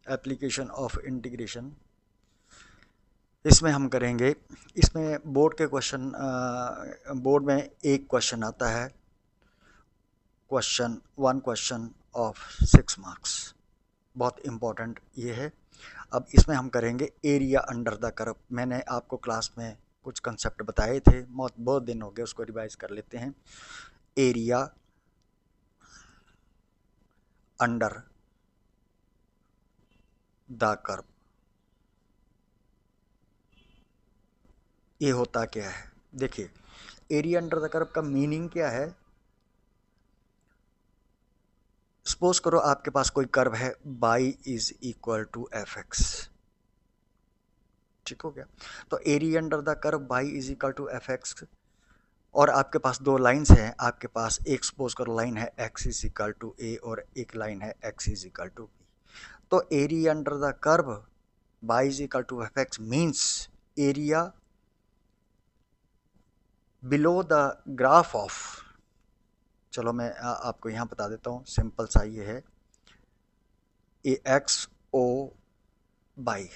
Application of integration. इसमें हम करेंगे, इसमें बोर्ड के क्वेश्चन, बोर्ड में एक क्वेश्चन आता है, वन क्वेश्चन ऑफ 6 मार्क्स, बहुत इम्पोर्टेंट ये है। अब इसमें हम करेंगे एरिया अंडर द कर्व। मैंने आपको क्लास में कुछ कंसेप्ट बताए थे, बहुत बहुत दिन हो गए, उसको रिवाइज कर लेते हैं। एरिया अंडर द कर्व, ये होता क्या है? देखिए, एरिया अंडर द कर्व का मीनिंग क्या है? सपोज करो आपके पास कोई कर्व है, y is equal to f x, ठीक हो गया। तो area under the curve y is equal to f x, और आपके पास दो लाइंस हैं। आपके पास एक सपोज करो लाइन है x is equal to a, और एक लाइन है x is equal to b. तो area under the curve y is equal to f x means area below the graph of, चलो मैं आपको यहाँ बता देता हूँ, सिंपल सा ये है, a x O y,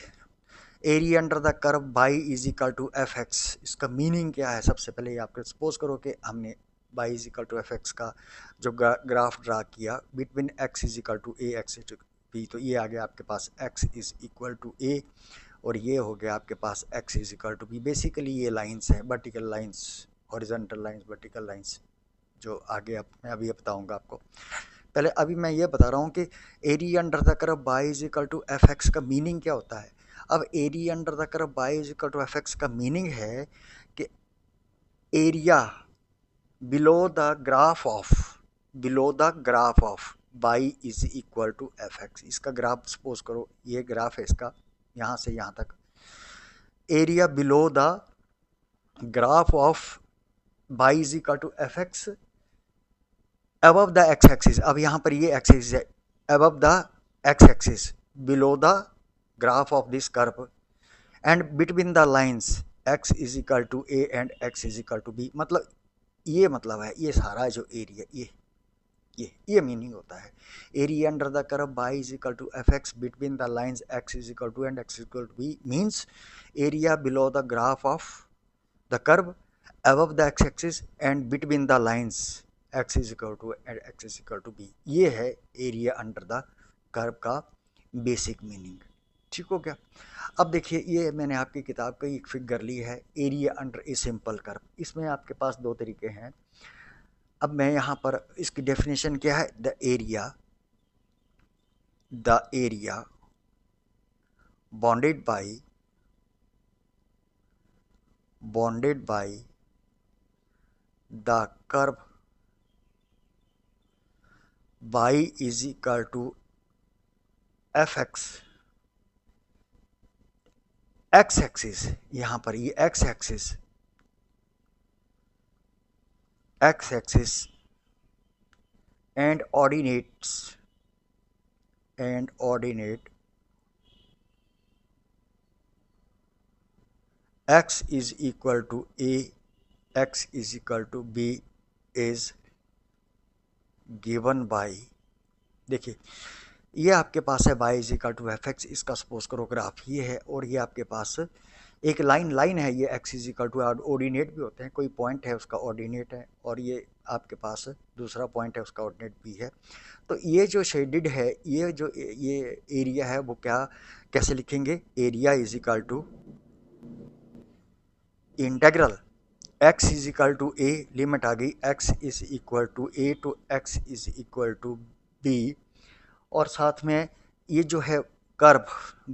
area under the curve y is equal to f x. इसका मीनिंग क्या है? सबसे पहले ये आपको सपोज करो कि हमने y is equal to f x का जो ग्राफ ड्रा किया between x is equal to a x to b, तो ये आ गया आपके पास x is equal to a, और ये हो गया आपके पास x is equal to b. Basically ये लाइंस हैं, vertical lines, horizontal lines, vertical lines, जो आगे मैं अभी बताऊंगा आपको। पहले अभी मैं ये बता रहा हूँ कि area under the curve y is equal to f x का मीनिंग क्या होता है। अब area under the curve y is equal to f x का मीनिंग है कि area below the graph of, below the graph of y is equal to f x. इसका graph suppose करो, ये ग्राफ है इसका, यहाँ से यहाँ तक, area below the graph of y is equal to f x above the x axis। अब यहाँ पर ये x axis है, above the x axis, below the graph of this curve, and between the lines x is equal to a and x is equal to b। मतलब ये मतलब है, ये सारा जो एरिया, ये मीनिंग होता है area under the curve y is equal to f x between the lines x is equal to and x is equal to b, means area below the graph of the curve above the x axis and between the lines x is equal to and x is equal to b। ये है area under the curve का basic meaning, ठीक हो गया। अब देखिए, ये मैंने आपकी किताब का एक फिगर ली है, area under a simple curve. इसमें आपके पास दो तरीके हैं। अब मैं यहाँ पर इसकी डेफिनेशन क्या है, the area bounded by the curve y is equal to f x, x axis, यहाँ पर ये x axis and ordinate x is equal to a, x is equal to b is given by, देखिए ये आपके पास है y is equal to f x, इसका suppose करो ग्राफ ये है, और ये आपके पास एक लाइन है, ये x is equal to, ordinate भी होते हैं, कोई पॉइंट है उसका ऑर्डिनेट है, और ये आपके पास दूसरा पॉइंट है उसका ऑर्डिनेट भी है। तो ये जो शेडेड है, ये जो ये एरिया है, वो क्या कैसे लिखेंगे, area is equal to integral x is equal to a, limit आ गई x is equal to a to x is equal to b, और साथ में ये जो है कर्व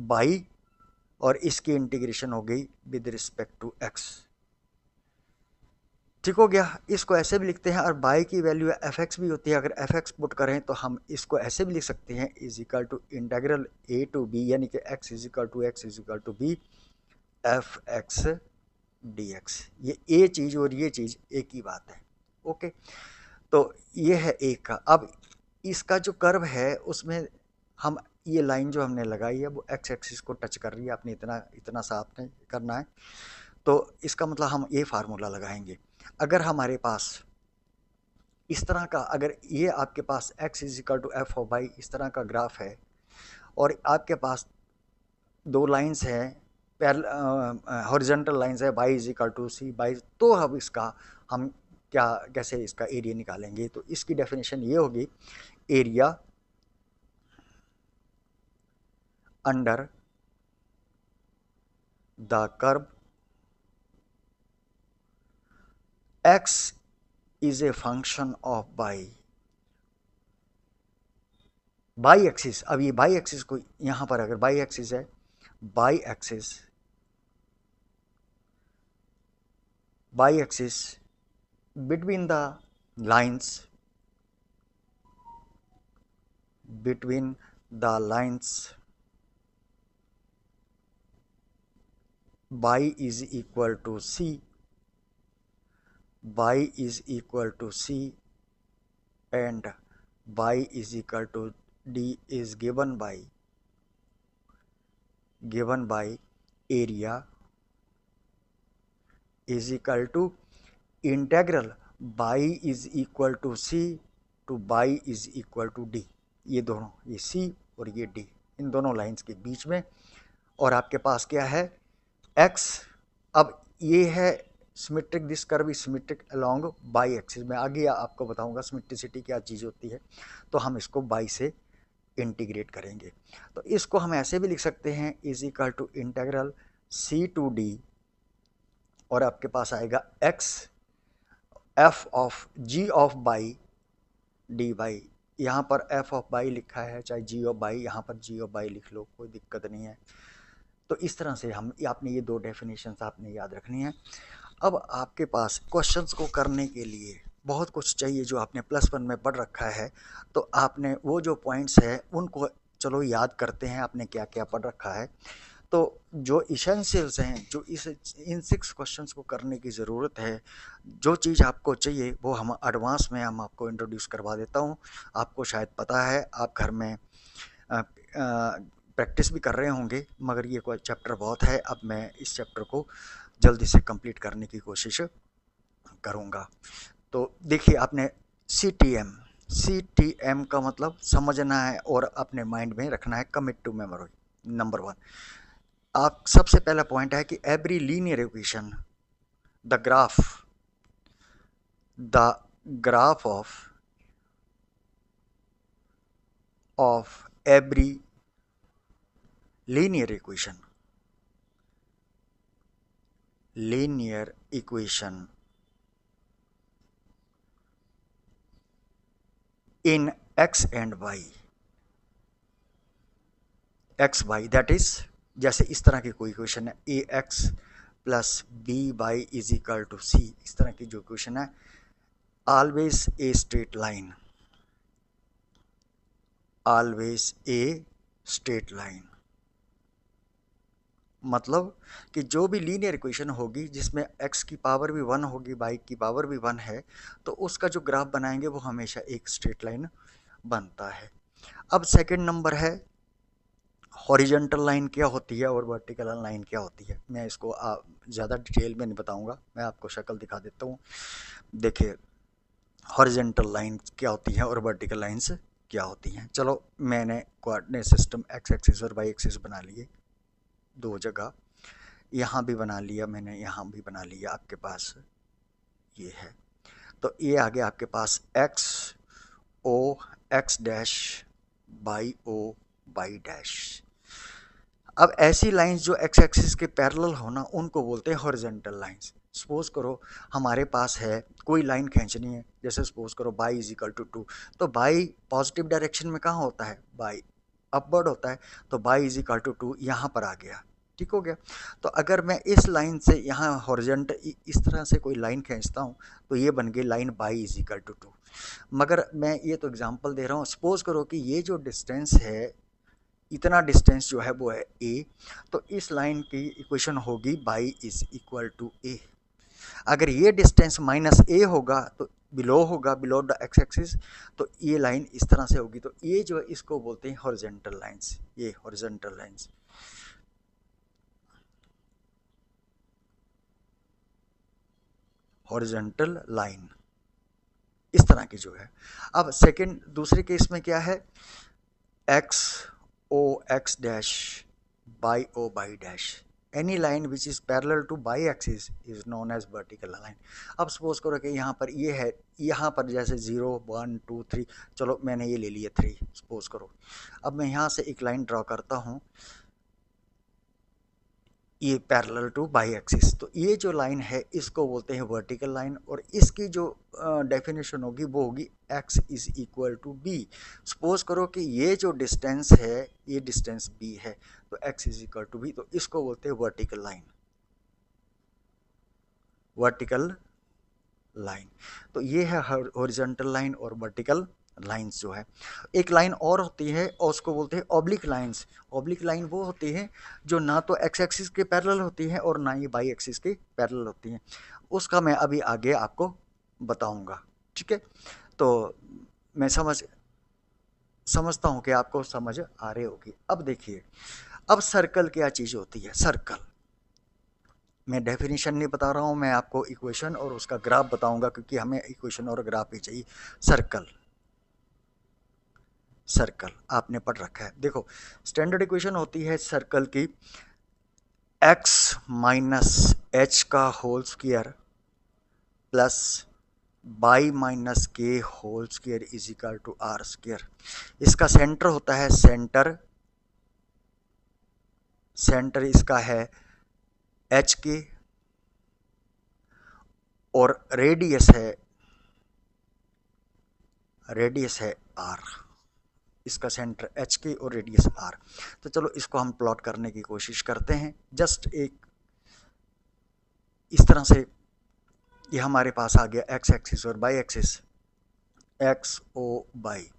बाई, और इसकी इंटीग्रेशन हो गई विद रिस्पेक्ट टू x, ठीक हो गया। इसको ऐसे भी लिखते हैं, और बाई की वैल्यू एफ एक्स भी होती है, अगर एफ एक्स पुट करें तो हम इसको ऐसे भी लिख सकते हैं, is equal to integral a to b, यानी कि x is equal to x is equal to b f x d x. ये ए चीज़ और ये चीज़ एक ही बात है, ओके। तो ये है एक का। अब इसका जो कर्व है उसमें हम ये लाइन जो हमने लगाई है वो एक्स एक्सिस को टच कर रही है, आपने इतना सा आपने करना है। तो इसका मतलब हम ये फार्मूला लगाएंगे, अगर हमारे पास इस तरह का, अगर ये आपके पास x is equal to f o y इस तरह का ग्राफ है, और आपके पास दो लाइंस हैं, हॉरिजॉन्टल लाइंस है y is equal to c y, तो अब इसका हम क्या कैसे इसका एरिया निकालेंगे? तो इसकी डेफिनेशन ये होगी, area under the curve x is a function of by axis. अब ये बाई एक्सिस को यहां पर अगर बाई एक्सिस है, by axis between the lines, between the lines y is equal to c, y is equal to c and y is equal to d is given by area is equal to integral y is equal to c to y is equal to d. ये दोनों, ये c और ये d, इन दोनों lines के बीच में। और आपके पास क्या है, x। अब ये है symmetric, this curve is symmetric along by axis. मैं आगे आपको बताऊंगा सिमेट्रिसिटी क्या चीज़ होती है। तो हम इसको बाई से इंटीग्रेट करेंगे। तो इसको हम ऐसे भी लिख सकते हैं, is equal to integral c to d, और आपके पास आएगा x f of g of y d y. यहाँ पर एफ ऑफ बाई लिखा है, चाहे जी ऑफ बाई, यहाँ पर जी ऑफ बाई लिख लो, कोई दिक्कत नहीं है। तो इस तरह से हम आपने ये दो डेफिनेशंस आपने याद रखनी है। अब आपके पास क्वेश्चंस को करने के लिए बहुत कुछ चाहिए जो आपने +1 में पढ़ रखा है। तो आपने वो जो पॉइंट्स है उनको चलो याद करते हैं, आपने क्या क्या पढ़ रखा है। तो जो इसेंशियल्स हैं, जो इन 6 क्वेश्चंस को करने की ज़रूरत है, जो चीज़ आपको चाहिए वो हम एडवांस में हम आपको इंट्रोड्यूस करवा देता हूँ। आपको शायद पता है, आप घर में प्रैक्टिस भी कर रहे होंगे, मगर ये कोई चैप्टर बहुत है। अब मैं इस चैप्टर को जल्दी से कंप्लीट करने की कोशिश करूँगा। तो देखिए, आपने CTM का मतलब समझना है और अपने माइंड में रखना है, कमिट टू मेमोरी। नंबर 1, आप सबसे पहला पॉइंट है कि every linear equation, the graph of every linear equation in x and y, that is, जैसे इस तरह की कोई इक्वेशन है, ax plus by is equal to c, इस तरह की जो इक्वेशन है, always a straight line, always a straight line. मतलब कि जो भी लीनियर इक्वेशन होगी जिसमें x की पावर भी 1 होगी, y की पावर भी 1 है, तो उसका जो ग्राफ बनाएंगे वो हमेशा एक स्ट्रेट लाइन बनता है। अब सेकंड नंबर है, हॉरिजॉन्टल लाइन क्या होती है और वर्टिकल लाइन क्या होती है। मैं इसको ज़्यादा डिटेल में नहीं बताऊंगा, मैं आपको शक्ल दिखा देता हूँ। देखिए, हॉरिजॉन्टल लाइन क्या होती है और वर्टिकल लाइंस क्या होती हैं। चलो, मैंने कोऑर्डिनेट सिस्टम x एक्सिस और y एक्सिस बना लिए दो जगह, यहाँ भी बना लिया मैंने, यहाँ भी बना लिया। आपके पास ये है, तो ये आगे आपके पास x dash by o by dash. अब ऐसी लाइंस जो x एक्सिस के पैरेलल होना, उनको बोलते हैं हॉरिजॉन्टल लाइंस। सपोज करो हमारे पास है कोई लाइन खींचनी है, जैसे सपोज करो y इज इक्वल टू 2, तो y पॉजिटिव डायरेक्शन में कहाँ होता है, y अपवर्ड होता है, तो y इज इक्वल टू 2 यहाँ पर आ गया, ठीक हो गया। तो अगर मैं इस लाइन से यहाँ हॉरिजॉन्टल इस तरह से कोई लाइन खींचता हूँ, तो ये बन गई line y is equal to 2। मगर मैं ये तो एग्जांपल दे रहा हूँ, सपोज करो कि ये जो डिस्टेंस है, इतना डिस्टेंस जो है वो है a, तो इस लाइन की इक्वेशन होगी y is equal to a। अगर ये डिस्टेंस -a होगा तो बिलो होगा, बिलो द x एक्सिस, तो ये लाइन इस तरह से होगी। तो ये जो है इसको बोलते हैं हॉरिजॉन्टल लाइंस, ये हॉरिजॉन्टल लाइंस। हॉरिजॉन्टल लाइन इस तरह की जो है। अब सेकंड, दूसरे केस में क्या है, x O x dash y O y dash, any line which is parallel to y axis is known as vertical line. अब सपोज करो कि यहाँ पर ये है, यहाँ पर जैसे 0 1 2 3, चलो मैंने ये ले लिया 3 सपोज करो। अब मैं यहाँ से एक लाइन ड्रॉ करता हूँ, ये पैरेलल टू बाई एक्सिस, तो ये जो लाइन है इसको बोलते हैं वर्टिकल लाइन, और इसकी जो डेफिनेशन होगी वो होगी x is equal to b. Suppose करो कि ये जो डिस्टेंस है ये डिस्टेंस b है, तो x is equal to b, तो इसको बोलते हैं वर्टिकल लाइन, वर्टिकल लाइन। तो ये है हॉरिजॉन्टल लाइन और वर्टिकल लाइंस जो है। एक लाइन और होती है और उसको बोलते हैं ऑब्लिक लाइंस। ऑब्लिक लाइन वो होती है जो ना तो एक्स एक्सिस के पैरेलल होती है और ना ही बाई एक्सिस के पैरेलल होती हैं, उसका मैं अभी आगे आपको बताऊंगा, ठीक है। तो मैं समझता हूँ कि आपको समझ आ रही होगी। अब देखिए, अब सर्कल क्या चीज़ होती है। सर्कल मैं डेफिनेशन नहीं बता रहा हूँ, मैं आपको इक्वेशन और उसका ग्राफ बताऊंगा, क्योंकि हमें इक्वेशन और ग्राफ ही चाहिए। सर्कल, सर्कल आपने पढ़ रखा है, देखो स्टैंडर्ड इक्वेशन होती है सर्कल की, x माइनस एच का whole square plus y minus k whole square is equal to r square. इसका सेंटर होता है, सेंटर इसका है एच के, और रेडियस है आर। इसका सेंटर एच के और रेडियस आर। तो चलो इसको हम प्लॉट करने की कोशिश करते हैं। जस्ट एक इस तरह से ये हमारे पास आ गया एक्स एक्सिस और बाई एक्सिस, एक्स ओ बाई।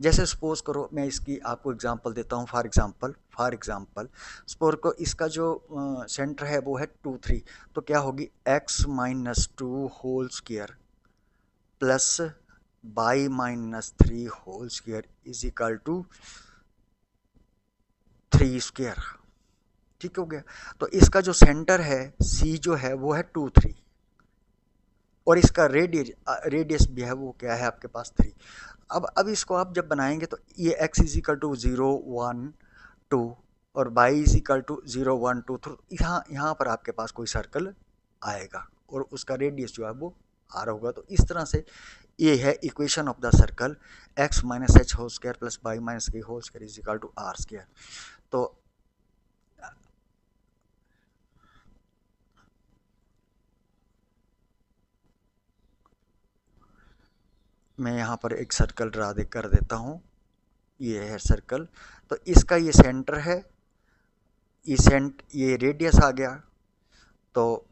जैसे सपोज करो मैं इसकी आपको एग्जांपल देता हूँ। फॉर एग्जांपल सपोज को इसका जो सेंटर है वो है 2 3, तो क्या होगी x minus 2 whole square plus y minus 3 whole square is equal to 3 square. ठीक हो गया। तो इसका जो सेंटर है C जो है वो है 2 3, और इसका रेडियस भी है वो क्या है आपके पास 3। अब इसको आप जब बनाएंगे तो ये x इज इक्वल टू 0 1 2 और y इज इक्वल टू 0 1 2 3, यहाँ पर आपके पास कोई सर्कल आएगा और उसका रेडियस जो है वो r होगा। तो इस तरह से ये है equation of the circle, x minus h whole square plus y minus k whole square is equal to r square. तो मैं यहाँ पर एक सर्कल ड्रा कर देता हूँ, ये है सर्कल। तो इसका ये सेंटर है, ये रेडियस आ गया, तो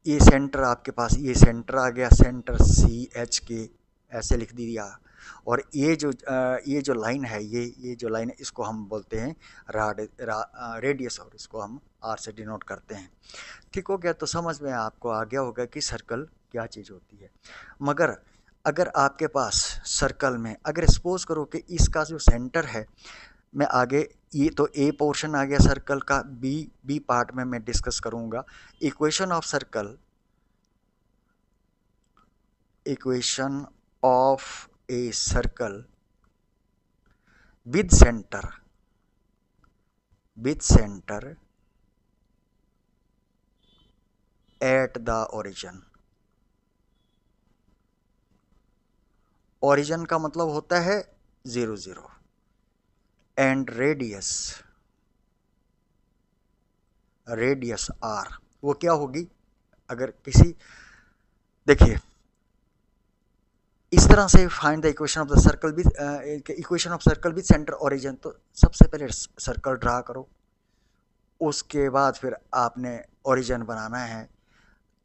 ये सेंटर आपके पास, ये सेंटर आ गया, सेंटर सी एच के ऐसे लिख दिया। और ये जो लाइन है, ये जो लाइन है इसको हम बोलते हैं रेडियस, और इसको हम आर से डिनोट करते हैं। ठीक हो गया। तो समझ में आपको आ गया होगा कि सर्कल क्या चीज़ होती है। मगर अगर आपके पास सर्कल में अगर सपोज करो कि इसका जो सेंटर है, मैं आगे ये तो ए पोर्शन आ गया सर्कल का, बी पार्ट में मैं डिस्कस करूंगा equation of circle, equation of a circle with centre at the origin का मतलब होता है 0 0, एंड रेडियस आर, वो क्या होगी अगर किसी, देखिए इस तरह से find the equation of the circle with centre origin. तो सबसे पहले सर्कल ड्रा करो, उसके बाद फिर आपने ओरिजिन बनाना है,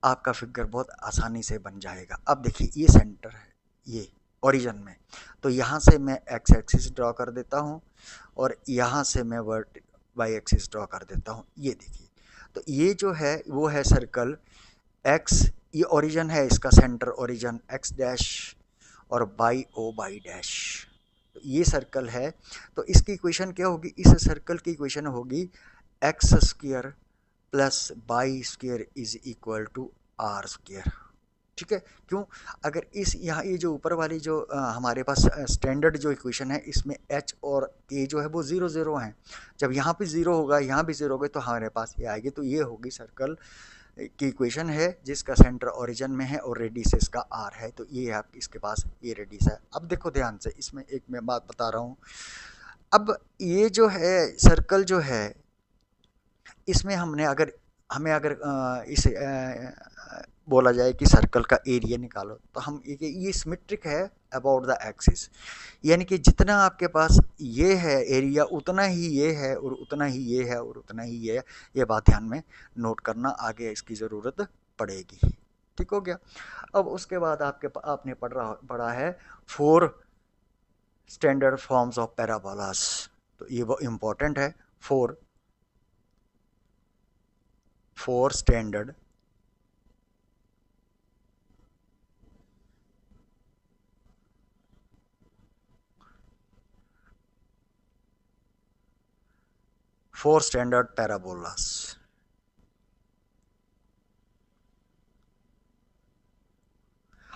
आपका फिगर बहुत आसानी से बन जाएगा। अब देखिए ये सेंटर है, ये ओरिजिन में, तो यहाँ से मैं एक्स एक्सिस ड्रॉ कर देता हूँ और यहाँ से मैं वाई एक्सिस ड्रॉ कर देता हूँ। ये देखिए, तो ये जो है वो है सर्कल एक्स, ये ओरिजिन है, इसका सेंटर ओरिजिन एक्स डैश और बाई ओ बाई डैश, तो ये सर्कल है। तो इसकी इक्वेशन क्या होगी, इस सर्कल की इक्वेशन होगी x square plus y square is equal to r square. ठीक है, क्यों? अगर इस यहाँ ये जो ऊपर वाली जो हमारे पास स्टैंडर्ड जो इक्वेशन है, इसमें एच और के जो है वो ज़ीरो ज़ीरो हैं। जब यहाँ पे ज़ीरो होगा, यहाँ भी ज़ीरो होगा, तो हमारे पास ये आएगी। तो ये होगी सर्कल की इक्वेशन है जिसका सेंटर ओरिजिन में है और रेडियस इसका आर है। तो ये आप इसके पास ये रेडियस है। अब देखो ध्यान से, इसमें एक मैं बात बता रहा हूँ। अब ये जो है सर्कल जो है, इसमें हमने अगर हमें अगर इसे बोला जाए कि सर्कल का एरिया निकालो, तो हम ये सिमेट्रिक है अबाउट द एक्सिस, यानी कि जितना आपके पास ये है एरिया, उतना ही ये है और उतना ही ये है और उतना ही ये है। ये बात ध्यान में नोट करना, आगे इसकी ज़रूरत पड़ेगी। ठीक हो गया। अब उसके बाद आपने पढ़ा है four standard forms of parabolas. तो ये वो इम्पोर्टेंट है। Four four standard four standard parabolas.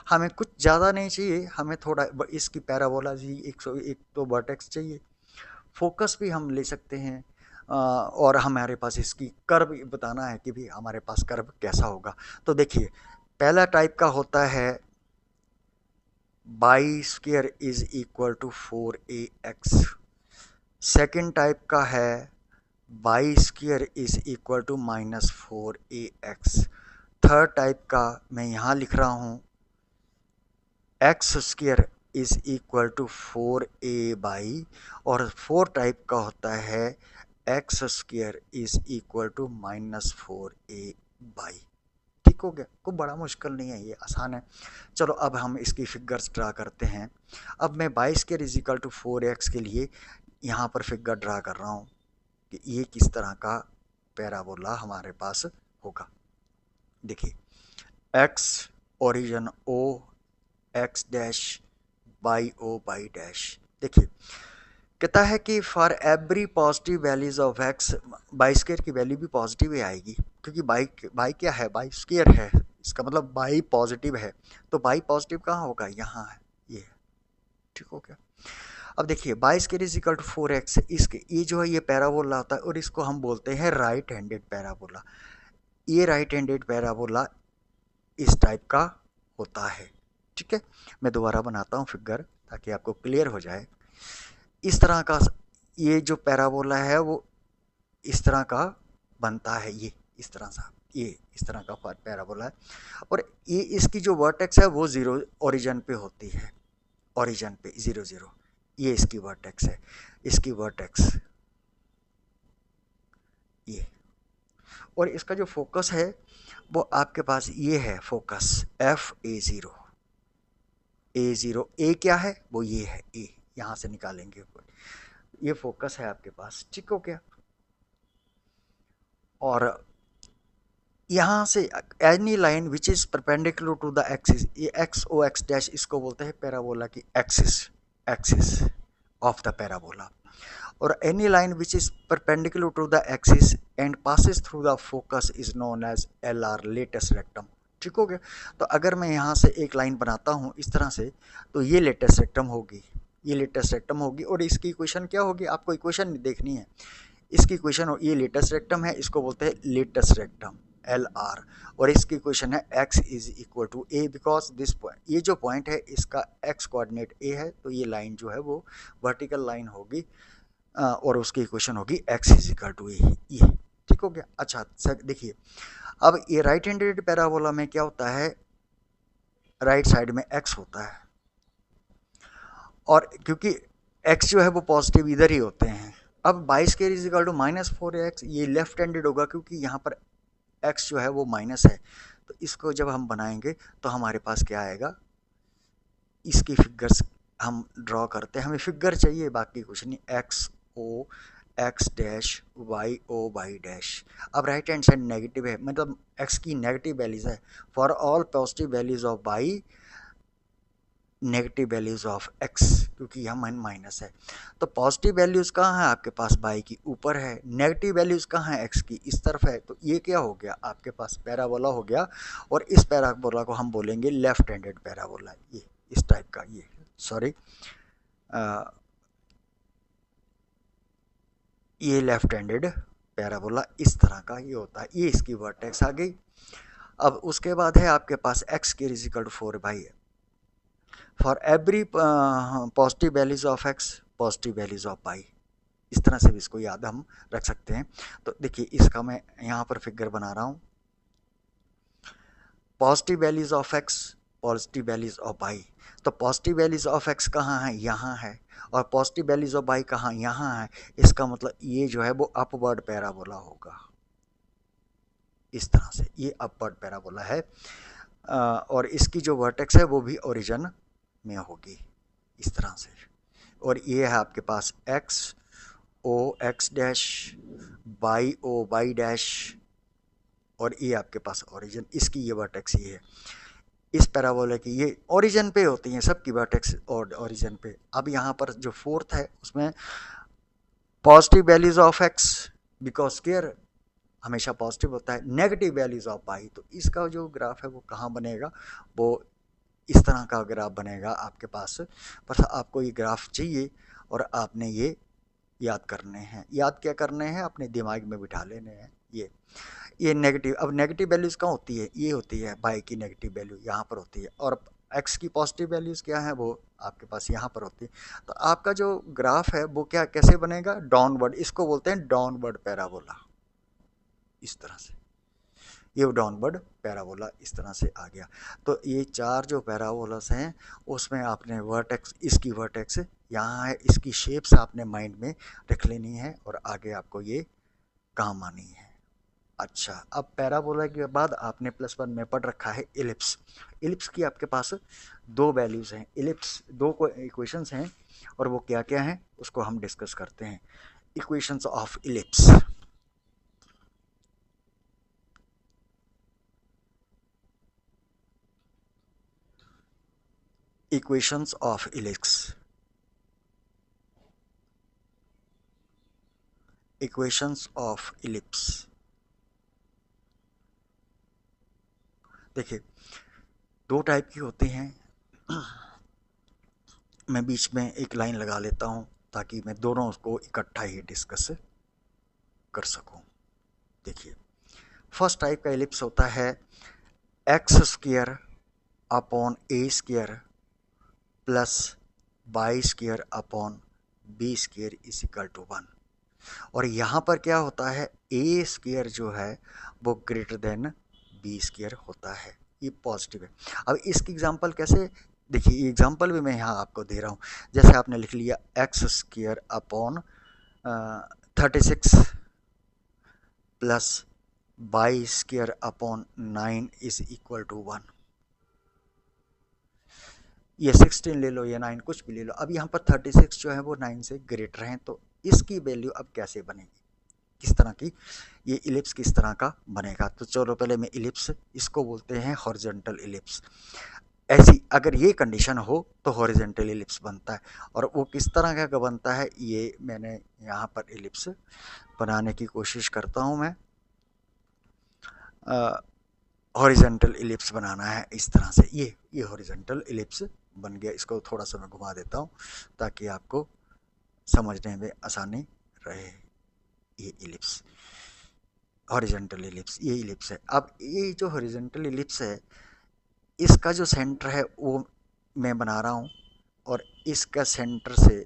हमें कुछ ज़्यादा नहीं चाहिए, हमें थोड़ा इसकी पैराबोला जी एक तो वर्टेक्स चाहिए। फोकस भी हम ले सकते हैं, और हमारे पास इसकी कर्व बताना है कि भी हमारे पास कर्व कैसा होगा। तो देखिए, पहला टाइप का होता है y square is equal to 4ax। Second type का है y square is equal to -4ax। Third type का मैं यहाँ लिख रहा हूँ x square is equal to 4a/। और फोर टाइप का होता है x square is equal to -4a/। ठीक हो गया, कोई बड़ा मुश्किल नहीं है, ये आसान है। चलो अब हम इसकी फिगर्स ड्रा करते हैं। अब मैं y square is equal to 4x के लिए यहाँ पर फिगर ड्रा कर रहा हूँ कि ये किस तरह का पैराबोला हमारे पास होगा। देखिए, x origin O, x dash by O by dash. देखिए, कहता है कि for every positive values of x, by square की वैल्यू भी पॉजिटिव ही आएगी, क्योंकि बाई क्या है, बाई स्क्वायर है, इसका मतलब बाई पॉजिटिव है। तो बाई पॉजिटिव कहाँ होगा, यहाँ है, ये। ठीक हो गया। अब देखिए, y square is equal to 4x, इसके ये जो है ये पैराबोला होता है और इसको हम बोलते हैं राइट हैंडेड पैराबोला। ये राइट हैंडेड पैराबोला इस टाइप का होता है। ठीक है, मैं दोबारा बनाता हूँ फिगर ताकि आपको क्लियर हो जाए। इस तरह का ये जो पैराबोला है वो इस तरह का बनता है, ये इस तरह सा, ये इस तरह का पैराबोला है। और ये इसकी जो वर्टेक्स है वो जीरो ओरिजिन पे होती है, ओरिजिन पे 0 0। ये इसकी वर्टेक्स है, इसकी वर्टेक्स ये। और इसका जो फोकस है वो आपके पास ये है, फोकस FA0। A0, ए क्या है, वो ये है, ए यहाँ से निकालेंगे, ये फोकस है आपके पास। ठीक हो गया। और यहाँ से any line which is perpendicular to the axis, ये एक्स ओ एक्स डैश, इसको बोलते हैं पैराबोला की axis, axis of the parabola. और any line which is perpendicular to the axis and passes through the focus is known as LR, latus rectum. ठीक हो गया। तो अगर मैं यहाँ से एक लाइन बनाता हूँ इस तरह से, तो ये लेटेस्ट रेक्टम होगी, ये लेटेस्ट रेक्टम होगी। और इसकी इक्वेशन क्या होगी, आपको इक्वेशन देखनी है। इसकी इक्वेशन, ये लेटेस्ट रेक्टम है, इसको बोलते हैं लेटेस्ट रेक्टम LR। और इसकी इक्वेशन है x is equal to a, because this point, ये जो पॉइंट है इसका x कोऑर्डिनेट a है, तो ये लाइन जो है वो वर्टिकल लाइन होगी, और उसकी इक्वेशन होगी x is equal to a, ये। ठीक हो गया। अच्छा सर देखिए, अब ये राइट हैंडेड पैराबोला में क्या होता है, राइट साइड में x होता है, और क्योंकि x जो है वो पॉजिटिव इधर ही होते हैं। अब 22 इज इक्वल टू -4x, ये लेफ्ट हैंडेड होगा क्योंकि यहाँ पर x जो है वो माइनस है। तो इसको जब हम बनाएंगे तो हमारे पास क्या आएगा, इसकी फिगर्स हम ड्रॉ करते हैं, हमें फिगर चाहिए, बाकी कुछ नहीं। X o x dash y o y dash. अब राइट हैंड साइड नेगेटिव है, मतलब x की नेगेटिव वैल्यूज है। For all positive values of y negative values of x, क्योंकि यह माइनस है। तो पॉजिटिव वैल्यूज कहाँ है आपके पास, बाई की ऊपर है, नेगेटिव वैल्यूज कहाँ है, एक्स की इस तरफ है। तो ये क्या हो गया आपके पास, पैराबोला हो गया। और इस पैराबोला को हम बोलेंगे लेफ्ट हैंडेड पैराबोला, ये इस टाइप का, ये सॉरी ये लेफ्ट हैंडेड पैराबोला इस तरह का ये होता है। ये इसकी वर्टेक्स आ गई। अब उसके बाद है आपके पास एक्स की इज इक्वल टू 4 है। For every positive values of x positive values of y, इस तरह से भी इसको याद हम रख सकते हैं। तो देखिए इसका मैं यहाँ पर फिगर बना रहा हूँ, positive values of x positive values of y. तो पॉजिटिव वैल्यूज ऑफ एक्स कहाँ है, यहाँ है, और पॉजिटिव वैल्यूज ऑफ पाई कहाँ, यहाँ है। इसका मतलब ये जो है वो अपवर्ड पैराबोला होगा, इस तरह से ये अपवर्ड पैराबोला है। और इसकी जो वर्टेक्स है वो भी ओरिजिन में होगी इस तरह से। और ये है आपके पास x o x dash, y ओ बाई डैश, और ये आपके पास ओरिजिन, इसकी ये वर्टेक्स ये है। इस पैराबोला की ये ओरिजिन पे होती हैं, सबकी वर्टेक्स और ओरिजिन पे। अब यहाँ पर जो फोर्थ है उसमें positive values of x, because square हमेशा पॉजिटिव होता है, नेगेटिव वैल्यूज ऑफ पाई। तो इसका जो ग्राफ है वो कहाँ बनेगा, वो इस तरह का ग्राफ बनेगा आपके पास। बस आपको ये ग्राफ चाहिए और आपने ये याद करने हैं। याद क्या करने हैं, अपने दिमाग में बिठा लेने हैं। ये नेगेटिव, अब नेगेटिव वैल्यूज कहाँ होती है, ये होती है बाई की नेगेटिव वैल्यू यहाँ पर होती है, और एक्स की पॉजिटिव वैल्यूज क्या है वो आपके पास यहाँ पर होती है। तो आपका जो ग्राफ है वो क्या कैसे बनेगा, डाउनवर्ड, इसको बोलते हैं डाउनवर्ड पैराबोला, इस तरह से ये डाउनवर्ड पैराबोला इस तरह से आ गया। तो ये चार जो पैराबोलास हैं उसमें आपने वर्टेक्स, इसकी वर्टेक्स यहाँ है, इसकी शेप्स आपने माइंड में रख लेनी है और आगे आपको ये काम आनी है। अच्छा, अब पैराबोला के बाद आपने +1 में पढ़ रखा है इलिप्स। इलिप्स की आपके पास दो वैल्यूज़ हैं, इलिप्स दो को इक्वेशंस हैं, और वो क्या क्या हैं उसको हम डिस्कस करते हैं। Equations of ellipse, equations of ellipse, equations of ellipse. देखिए दो टाइप की होती हैं। मैं बीच में एक लाइन लगा लेता हूं ताकि मैं दोनों को इकट्ठा ही डिस्कस कर सकूं। देखिए फर्स्ट टाइप का इलिप्स होता है x square upon a square plus y square upon b square is equal to 1। और यहाँ पर क्या होता है, ए स्क्वायर जो है वो ग्रेटर देन बी स्क्वायर होता है, ये पॉजिटिव है। अब इसकी एग्जांपल कैसे, देखिए ये एग्जांपल भी मैं यहाँ आपको दे रहा हूँ। जैसे आपने लिख लिया x square upon 36 plus y square upon 9 is equal to 1। ये 16 ले लो या 9 कुछ भी ले लो। अब यहाँ पर 36 जो है वो 9 से ग्रेटर हैं, तो इसकी वैल्यू अब कैसे बनेगी, किस तरह की, ये इलिप्स किस तरह का बनेगा। तो चलो पहले मैं इलिप्स, इसको बोलते हैं हॉरिजॉन्टल इलिप्स। ऐसी अगर ये कंडीशन हो तो हॉरिजॉन्टल इलिप्स बनता है। और वो किस तरह का बनता है ये मैंने यहाँ पर इलिप्स बनाने की कोशिश करता हूँ मैं। हॉरिजॉन्टल इलिप्स बनाना है इस तरह से, ये हॉरिजॉन्टल इलिप्स बन गया। इसको थोड़ा सा मैं घुमा देता हूँ ताकि आपको समझने में आसानी रहे। ये इलिप्स हॉरिजॉन्टल इलिप्स, ये इलिप्स है। अब ये जो हॉरिजॉन्टल इलिप्स है इसका जो सेंटर है वो मैं बना रहा हूँ, और इसका सेंटर से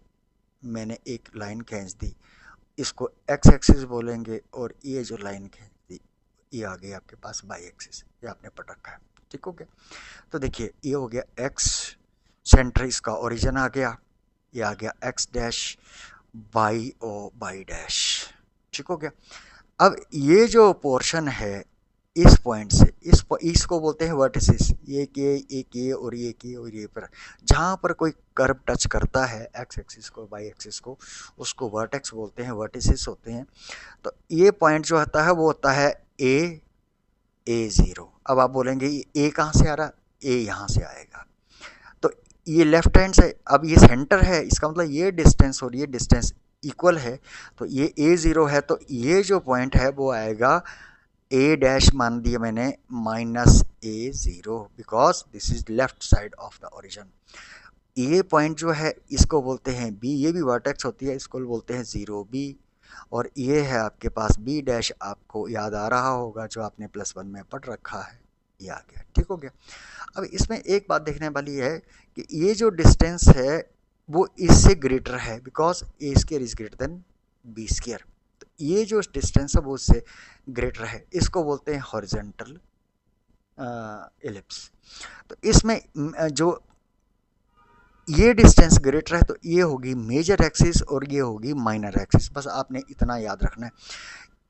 मैंने एक लाइन खींच दी, इसको एक्स एक्सिस बोलेंगे, और ये जो लाइन खींच दी ये आ गई आपके पास बाई एक्सिस, ये आपने पढ़ रखा है, ठीक हो गया। तो देखिए ये हो गया एक्स, सेंटर इसका ओरिजिन आ गया, ये आ गया एक्स डैश बाई ओ बाई डैश, ठीक हो गया। अब ये जो पोर्शन है इस पॉइंट से इसको बोलते हैं वर्टिसेस, ये और ये पर जहाँ पर कोई कर्व टच करता है एक्स एक्सिस को वाई एक्सिस को, उसको वर्टेक्स बोलते हैं, वर्टिसेस होते हैं। तो ये पॉइंट जो होता है वो होता है A0। अब आप बोलेंगे ए कहाँ से आ रहा, ए यहाँ से आएगा। तो ये लेफ्ट हैंड से, अब ये सेंटर है, इसका मतलब ये डिस्टेंस और ये डिस्टेंस इक्वल है, तो ये A0 है, तो ये जो पॉइंट है वो आएगा ए डैश, मान दिया मैंने -A0, because this is left side of the origin. ये पॉइंट जो है इसको बोलते हैं बी, ये भी वर्टेक्स होती है, इसको बोलते हैं 0B। और ये है आपके पास B डैश, आपको याद आ रहा होगा जो आपने +1 में पढ़ रखा है, ये आ गया, ठीक हो गया। अब इसमें एक बात देखने वाली है कि ये जो डिस्टेंस है वो इससे ग्रेटर है, because A² is greater then B²। तो ये जो डिस्टेंस है वो उससे ग्रेटर है, इसको बोलते हैं हॉरिजॉन्टल एलिप्स। तो इसमें जो ये डिस्टेंस ग्रेटर है तो ये होगी मेजर एक्सिस और ये होगी माइनर एक्सिस, बस आपने इतना याद रखना है।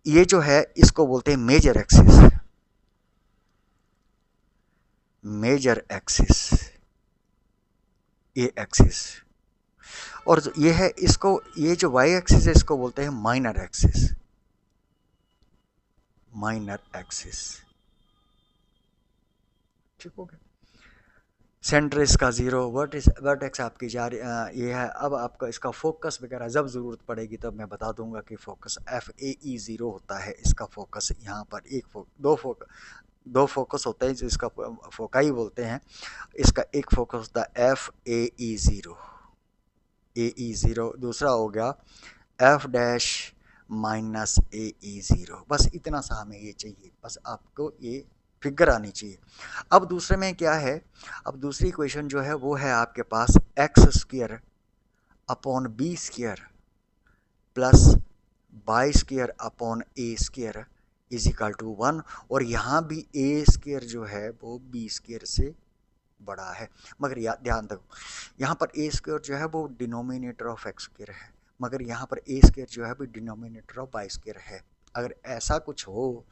ये जो है इसको बोलते हैं मेजर एक्सिस, मेजर एक्सिस, ये एक्सिस। और जो ये है इसको, ये जो वाई एक्सिस है इसको बोलते हैं माइनर एक्सिस, माइनर एक्सिस, ठीक हो गया। सेंटर इसका 0, वर्टेक्स आपकी जा रही ये है। अब आपका इसका फोकस वगैरह जब ज़रूरत पड़ेगी तब मैं बता दूंगा कि फोकस FAE0 होता है, इसका फोकस यहाँ पर दो फोकस होते हैं जिसका फोकाई बोलते हैं, इसका एक फोकस होता है FAE0, AE0, दूसरा हो गया F डैश -AE0। बस इतना सा हमें ये चाहिए, बस आपको ये फिगर आनी चाहिए। अब दूसरे में क्या है, अब दूसरी इक्वेशन जो है वो है आपके पास x² upon B² plus y² upon A² is equal to 1। और यहाँ भी A² जो है वो B² से बड़ा है, मगर ध्यान दो यहाँ पर A² जो है वो डिनोमिनेटर ऑफ x² है, मगर यहाँ पर A² जो है वो डिनोमिनेटर ऑफ y² है। अगर ऐसा कुछ हो,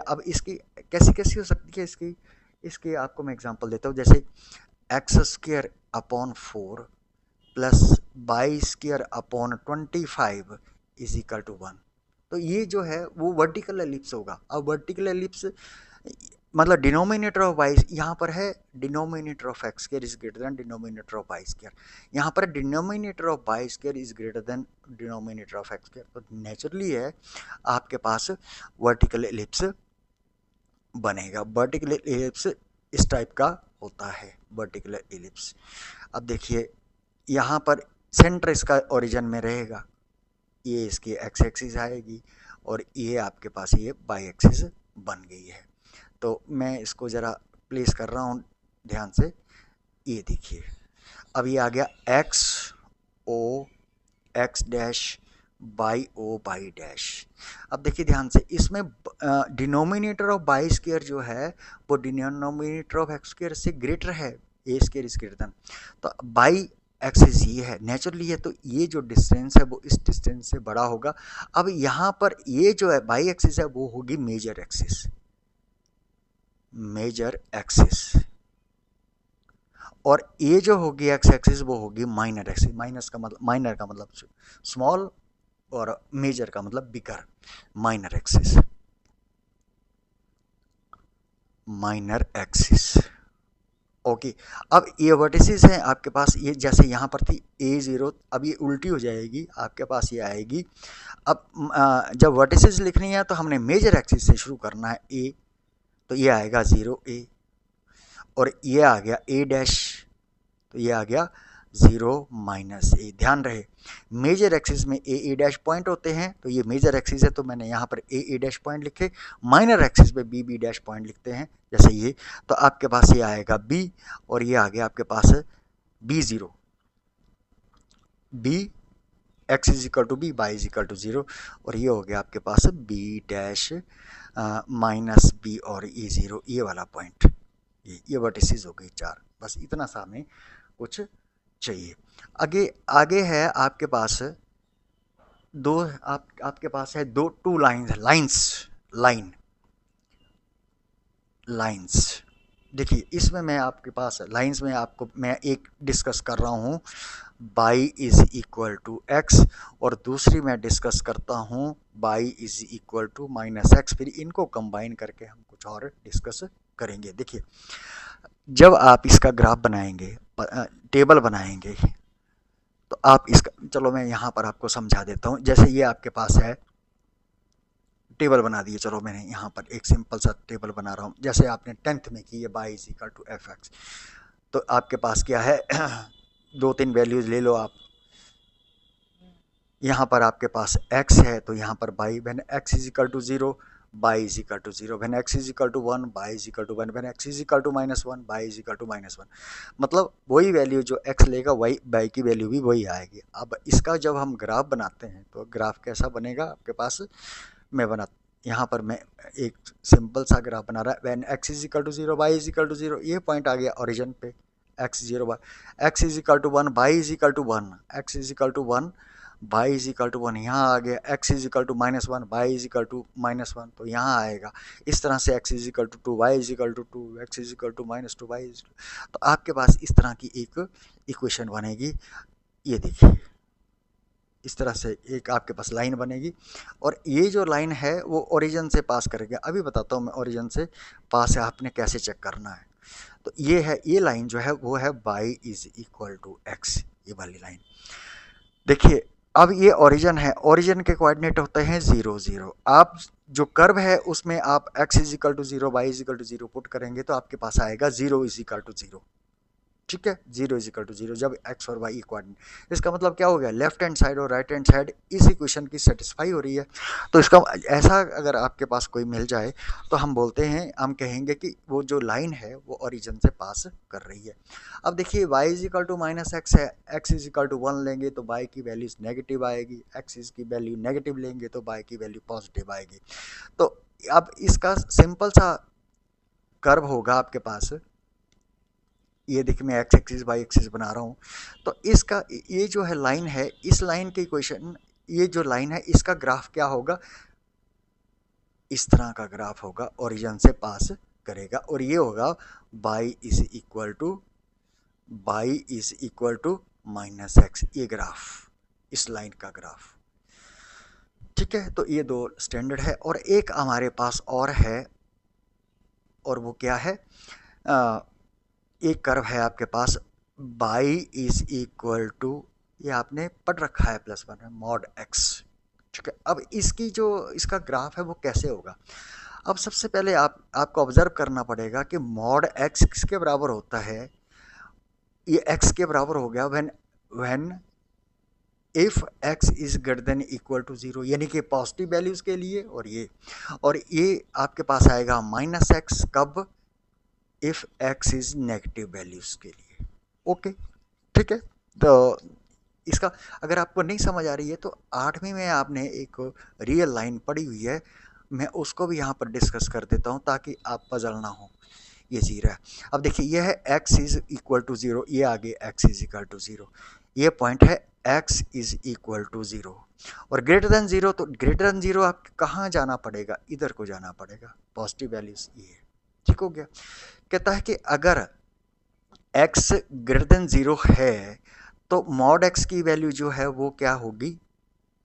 अब इसकी कैसी हो सकती है, इसकी आपको मैं एग्जांपल देता हूँ। जैसे x² upon 4 plus y² upon 25 is equal to 1। तो ये जो है वो वर्टिकल एलिप्स होगा। अब वर्टिकल एलिप्स मतलब डिनोमिनेटर ऑफ वाई, यहाँ पर है denominator of x² is greater than denominator of y², यहाँ पर denominator of y² is greater than denominator of x²। तो नेचुरली है आपके पास वर्टिकल एलिप्स बनेगा। वर्टिकल एलिप्स इस टाइप का होता है, वर्टिकल एलिप्स। अब देखिए यहाँ पर सेंटर इसका ओरिजिन में रहेगा, ये इसकी एक्स एक्सिस आएगी और ये आपके पास ये वाई एक्सिस बन गई है। तो मैं इसको ज़रा प्लेस कर रहा हूँ ध्यान से, ये देखिए अब ये आ गया XO X dash YO Y dash. अब देखिए ध्यान से, इसमें डिनोमिनेटर ऑफ y² जो है वो डिनोमिनेटर ऑफ x² से ग्रेटर है, A² इज ग्रेटर देन, तो y एक्सिस ये है नेचुरली है, तो ये जो डिस्टेंस है वो इस डिस्टेंस से बड़ा होगा। अब यहाँ पर ये जो है y एक्सिस है वो होगी मेजर एक्सिस, मेजर एक्सिस, और ये जो होगी एक्स एक्सिस वो होगी माइनर एक्सिस। माइनर का मतलब स्मॉल और मेजर का मतलब bigger, minor axis, minor axis. Okay, अब ये वर्टिसेस हैं आपके पास, ये जैसे यहाँ पर थी A0, अब ये उल्टी हो जाएगी, आपके पास ये आएगी। अब जब वर्टिसेस लिखनी है तो हमने मेजर एक्सिस से शुरू करना है A, तो ये आएगा 0A, और ये आ गया A डैश, तो ये आ गया 0 - A। ध्यान रहे मेजर एक्सिस में A डैश पॉइंट होते हैं, तो ये मेजर एक्सिस है तो मैंने यहाँ पर A डैश पॉइंट लिखे। माइनर एक्सिस पे B डैश पॉइंट लिखते हैं जैसे ये, तो आपके पास ये आएगा B, और ये आ गया आपके पास B0, B x is equal to B, y is equal to 0, और ये हो गया आपके पास B डैश -B और E0, ये वाला पॉइंट, ये वर्टिसेस हो गई 4। बस इतना सा हमें कुछ चाहिए। आगे है आपके पास आपके पास है टू लाइंस। देखिए इसमें मैं आपके पास लाइंस में आपको मैं एक डिस्कस कर रहा हूँ y is equal to x, और दूसरी मैं डिस्कस करता हूँ y is equal to -x। फिर इनको कंबाइन करके हम कुछ और डिस्कस करेंगे। देखिए जब आप इसका ग्राफ बनाएंगे, टेबल बनाएंगे, तो आप इसका, चलो मैं यहाँ पर आपको समझा देता हूँ। जैसे ये आपके पास है, टेबल बना दिए, चलो मैंने यहाँ पर एक सिंपल सा टेबल बना रहा हूँ। जैसे आपने 10th में की है y is equal to f x, तो आपके पास क्या है दो तीन वैल्यूज ले लो आप। यहाँ पर आपके पास x है, तो यहाँ पर y, when x is equal to zero y is equal to zero, when x is equal to one y is equal to one, when x is equal to minus one y is equal to minus one. मतलब वही value जो x लेगा वही by की value भी वही आएगी। अब इसका जब हम ग्राफ बनाते हैं तो ग्राफ कैसा बनेगा आपके पास, मैं बना, यहाँ पर मैं एक सिंपल सा ग्राफ बना रहा है। When x is equal to zero y is equal to zero, ये पॉइंट आ गया ओरिजिन पे, x zero y, x is equal to one y is equal to one, x is equal to one y is equal to one, यहाँ आ गया x is equal to minus one y is equal to minus one, तो यहाँ आएगा। इस तरह से x is equal to to Y is equal to two, x is equal to minus two y, तो आपके पास इस तरह की एक इक्वेशन बनेगी। ये देखिए, इस तरह से एक आपके पास लाइन बनेगी, और ये जो लाइन है वो ओरिजिन से पास करेगा। अभी बताता हूँ मैं ओरिजिन से पास है आपने कैसे चेक करना है। तो ये है, ये लाइन जो है वो है y is equal to x, ये वाली लाइन देखिए। अब ये ओरिजिन है, ओरिजिन के कोऑर्डिनेट होते हैं जीरो जीरो। आप जो कर्व है उसमें आप x is equal to zero y is equal to zero put करेंगे तो आपके पास आएगा zero is equal to zero. ठीक है, zero is equal to zero जब एक्स और वाई इक्वल। इसका मतलब क्या हो गया, लेफ्ट हैंड साइड और राइट हैंड साइड इस इक्वेशन की सेटिस्फाई हो रही है। तो इसका ऐसा अगर आपके पास कोई मिल जाए तो हम बोलते हैं, हम कहेंगे कि वो जो लाइन है वो ओरिजिन से पास कर रही है। अब देखिए y is equal to minus x है, x is equal to one लेंगे तो y की वैल्यू नेगेटिव आएगी, x इज की वैल्यू नेगेटिव लेंगे तो y की वैल्यू पॉजिटिव आएगी। तो अब इसका सिंपल सा कर्व होगा आपके पास, ये देखिए मैं एक्स एक्सिस वाई एक्सिस बना रहा हूँ। तो इसका ये जो है लाइन है, इस लाइन की इक्वेशन, ये जो लाइन है इसका ग्राफ क्या होगा, इस तरह का ग्राफ होगा, ओरिजिन से पास करेगा, और ये होगा y is equal to minus x, ये ग्राफ, इस लाइन का ग्राफ। ठीक है, तो ये दो स्टैंडर्ड है, और एक हमारे पास और है, और वो क्या है, एक कर्व है आपके पास बाई इज इक्वल टू, ये आपने पढ़ रखा है प्लस वन में, मॉड एक्स। ठीक है, अब इसकी जो इसका ग्राफ है वो कैसे होगा। अब सबसे पहले आपको ऑब्जर्व करना पड़ेगा कि मॉड एक्स किसके बराबर होता है, ये एक्स के बराबर हो गया when when if x is greater than equal to zero, यानी कि पॉजिटिव वैल्यूज के लिए, और ये आपके पास आएगा माइनस एक्स कब, if x is negative values के लिए। ओके, ठीक है। तो इसका अगर आपको नहीं समझ आ रही है तो 8वीं में आपने एक रियल लाइन पढ़ी हुई है, मैं उसको भी यहाँ पर डिस्कस कर देता हूँ ताकि आप पजल ना हो। ये जीरो है। अब देखिए ये है x is equal to zero, ये आगे x is equal to zero, ये पॉइंट है x is equal to zero, और ग्रेटर देन जीरो, तो ग्रेटर देन जीरो आप कहाँ जाना पड़ेगा, इधर को जाना पड़ेगा, पॉजिटिव वैल्यूज ये है। ठीक हो गया। कहता है कि अगर x ग्रेटर देन जीरो है तो मॉड x की वैल्यू जो है वो क्या होगी,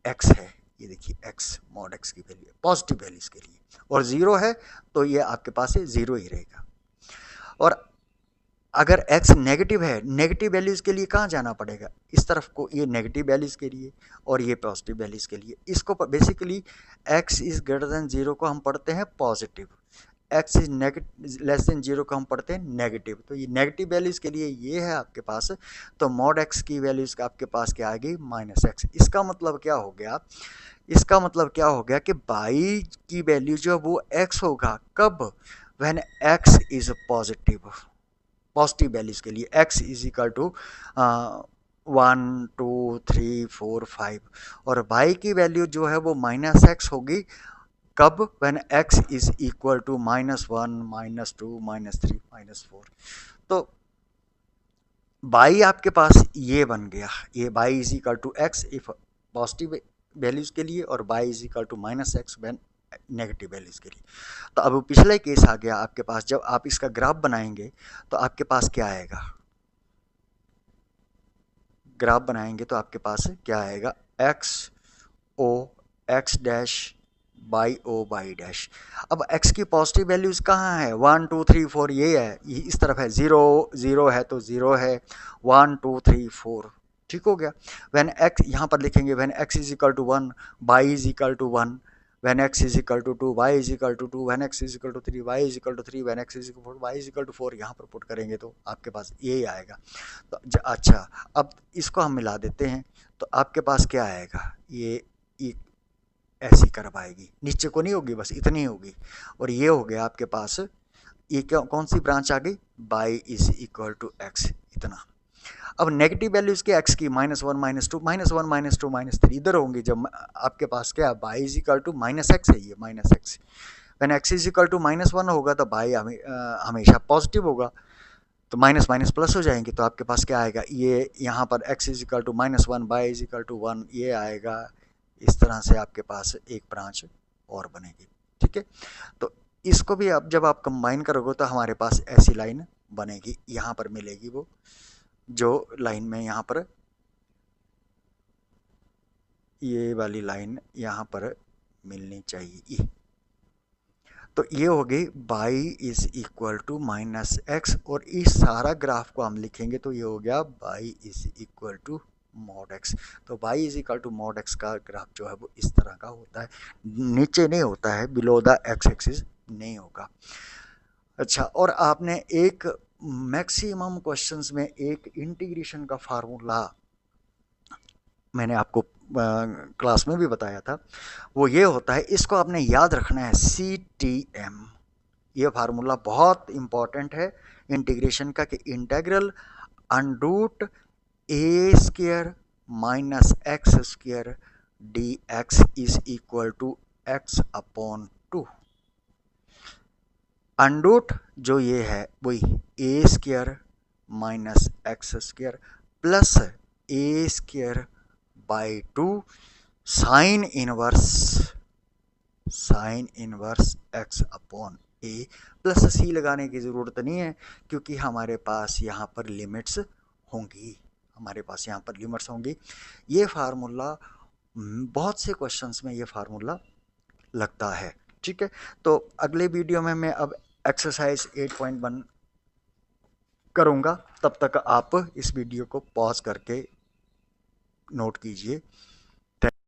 x है, ये देखिए x मॉड x की वैल्यू पॉजिटिव वैल्यूज के लिए, और जीरो है तो ये आपके पास जीरो ही रहेगा। और अगर x नेगेटिव है, नेगेटिव वैल्यूज के लिए कहाँ जाना पड़ेगा, इस तरफ को, ये नेगेटिव वैल्यूज के लिए और ये पॉजिटिव वैल्यूज के लिए। इसको basically x is greater than zero को हम पढ़ते हैं positive, x is negative less than zero को हम पढ़ते हैं नेगेटिव। तो ये नेगेटिव वैल्यूज के लिए ये है आपके पास, तो मॉड एक्स की वैल्यूज का आपके पास क्या आ गई, माइनस एक्स। इसका मतलब क्या हो गया, इसका मतलब क्या हो गया कि बाई की वैल्यू जो है वो एक्स होगा कब, when x is positive, positive values के लिए एक्स इज इक्वल टू 1 2 3 4 5, और बाई की वैल्यू जो है वो माइनस एक्स होगी कब, when x is equal to minus one minus two minus three minus four. तो बाई आपके पास ये बन गया, ये y is equal to x if positive values के लिए, और y is equal to minus x when negative values के लिए। तो अब पिछला केस आ गया आपके पास, जब आप इसका ग्राफ बनाएंगे तो आपके पास क्या आएगा, ग्राफ बनाएंगे तो आपके पास क्या आएगा, x o x dash y ओ बाई डैश। अब x की पॉजिटिव वैल्यूज कहाँ है, 1 2 3 4 ये है, ये इस तरफ है, 0 0 है तो 0 है, 1 2 3 4, ठीक हो गया। व्हेन x यहाँ पर लिखेंगे, when x is equal to 1 y is equal to 1, when x is equal to 2 y is equal to 2, when x is equal to 3 y is equal to 3, when x is equal to y is equal to 4, यहाँ पर put करेंगे तो आपके पास यही आएगा। तो अच्छा, अब इसको हम मिला देते हैं तो आपके पास क्या आएगा, ये ऐसी कर्व आएगी, नीचे को नहीं होगी, बस इतनी होगी। और ये हो गया आपके पास, ये क्या कौन सी ब्रांच आ गई, y is equal to x, इतना। अब नेगेटिव वैल्यूज के x की -1 -2 -1 -2 -3 इधर होंगी, जब आपके पास क्या y is equal to -x है, ये -x। When x is equal to -1 होगा तो y हमेशा पॉजिटिव होगा, तो माइनस माइनस प्लस हो जाएंगे, तो आपके पास क्या आएगा, ये यहाँ पर x is equal to -1 y is equal to 1, ये आएगा। इस तरह से आपके पास एक ब्रांच और बनेगी, ठीक है। तो इसको भी अब जब आप कंबाइन करोगे तो हमारे पास ऐसी लाइन बनेगी, यहाँ पर मिलेगी वो जो लाइन में यहाँ पर ये वाली लाइन यहाँ पर मिलनी चाहिए। तो ये हो गई y is equal to -x, और इस सारा ग्राफ को हम लिखेंगे तो ये हो गया y is equal to mod x। तो y is equal to mod x का ग्राफ जो है वो इस तरह का होता है, नीचे नहीं होता है, बिलो द x एक्सिस नहीं होगा। अच्छा, और आपने एक मैक्सिमम क्वेश्चंस में एक इंटीग्रेशन का फार्मूला मैंने आपको क्लास में भी बताया था, वो ये होता है, इसको आपने याद रखना है, CTM। ये फार्मूला बहुत इंपॉर्टेंट है इंटीग्रेशन का, कि integral under root a square minus x square d x is equal to x upon 2। Under root जो ये है वही a square minus x square plus a square by 2 sine inverse x upon a. Plus c लगाने की ज़रूरत नहीं है क्योंकि हमारे पास यहाँ पर लिमिट्स होंगी, ये फार्मूला बहुत से क्वेश्चंस में ये फार्मूला लगता है, ठीक है। तो अगले वीडियो में मैं अब एक्सरसाइज 8.1 करूँगा, तब तक आप इस वीडियो को पॉज करके नोट कीजिए।